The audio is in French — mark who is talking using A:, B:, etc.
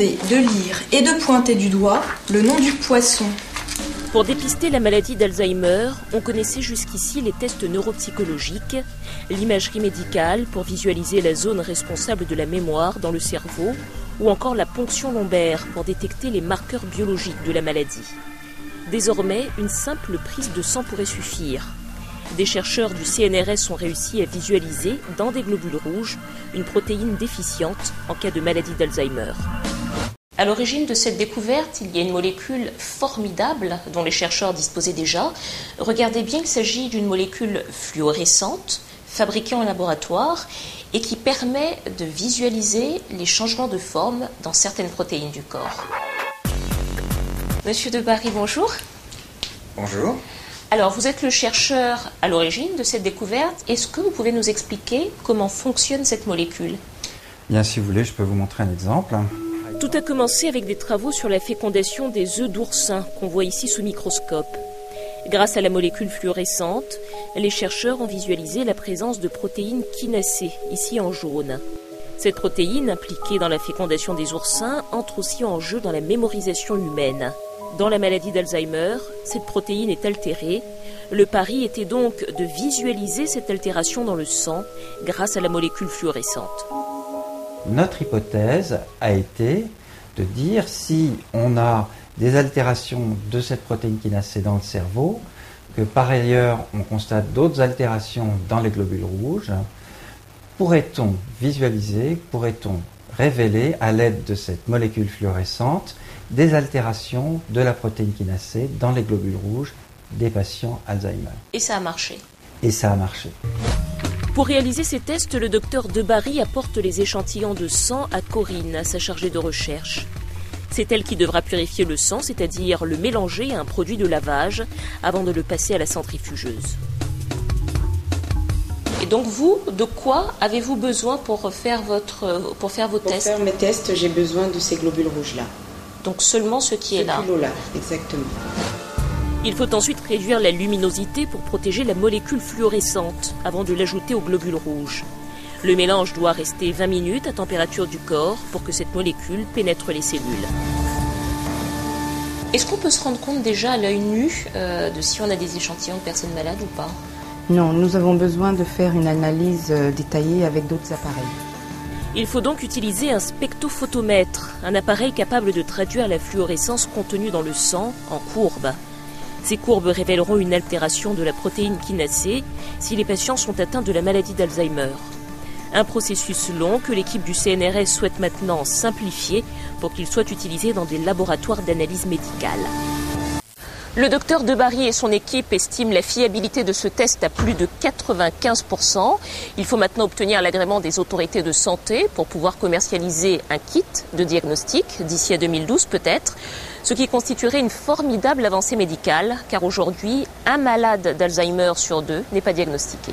A: demandé de lire et de pointer du doigt le nom du poisson.
B: Pour dépister la maladie d'Alzheimer, on connaissait jusqu'ici les tests neuropsychologiques, l'imagerie médicale pour visualiser la zone responsable de la mémoire dans le cerveau, ou encore la ponction lombaire pour détecter les marqueurs biologiques de la maladie. Désormais, une simple prise de sang pourrait suffire. Des chercheurs du CNRS ont réussi à visualiser, dans des globules rouges, une protéine déficiente en cas de maladie d'Alzheimer. À l'origine de cette découverte, il y a une molécule formidable dont les chercheurs disposaient déjà. Regardez bien, il s'agit d'une molécule fluorescente, fabriquée en laboratoire et qui permet de visualiser les changements de forme dans certaines protéines du corps. Monsieur Debarry, bonjour.
C: Bonjour.
B: Alors, vous êtes le chercheur à l'origine de cette découverte. Est-ce que vous pouvez nous expliquer comment fonctionne cette molécule ?
C: Bien, si vous voulez, je peux vous montrer un exemple.
B: Tout a commencé avec des travaux sur la fécondation des œufs d'oursin qu'on voit ici sous microscope. Grâce à la molécule fluorescente, les chercheurs ont visualisé la présence de protéines kinasées, ici en jaune. Cette protéine, impliquée dans la fécondation des oursins, entre aussi en jeu dans la mémorisation humaine. Dans la maladie d'Alzheimer, cette protéine est altérée. Le pari était donc de visualiser cette altération dans le sang grâce à la molécule fluorescente.
C: Notre hypothèse a été de dire si on a des altérations de cette protéine kinasée dans le cerveau, que par ailleurs on constate d'autres altérations dans les globules rouges, pourrait-on visualiser, pourrait-on révéler à l'aide de cette molécule fluorescente des altérations de la protéine kinasée dans les globules rouges des patients Alzheimer.
B: Et ça a marché.
C: Et ça a marché.
B: Pour réaliser ces tests, le docteur Debarry apporte les échantillons de sang à Corinne, sa chargée de recherche. C'est elle qui devra purifier le sang, c'est-à-dire le mélanger à un produit de lavage avant de le passer à la centrifugeuse. Et donc vous, de quoi avez-vous besoin pour faire vos tests ?
D: Pour faire mes tests, j'ai besoin de ces globules rouges-là.
B: Donc seulement ce qui est là.
D: Ce lot-là, exactement.
B: Il faut ensuite réduire la luminosité pour protéger la molécule fluorescente avant de l'ajouter aux globules rouges. Le mélange doit rester 20 minutes à température du corps pour que cette molécule pénètre les cellules. Est-ce qu'on peut se rendre compte déjà à l'œil nu de si on a des échantillons de personnes malades ou pas ?
D: Non, nous avons besoin de faire une analyse détaillée avec d'autres appareils.
B: Il faut donc utiliser un spectrophotomètre, un appareil capable de traduire la fluorescence contenue dans le sang en courbes. Ces courbes révéleront une altération de la protéine kinasée si les patients sont atteints de la maladie d'Alzheimer. Un processus long que l'équipe du CNRS souhaite maintenant simplifier pour qu'il soit utilisé dans des laboratoires d'analyse médicale. Le docteur Debarry et son équipe estiment la fiabilité de ce test à plus de 95%. Il faut maintenant obtenir l'agrément des autorités de santé pour pouvoir commercialiser un kit de diagnostic d'ici à 2012 peut-être, ce qui constituerait une formidable avancée médicale car aujourd'hui, un malade d'Alzheimer sur 2 n'est pas diagnostiqué.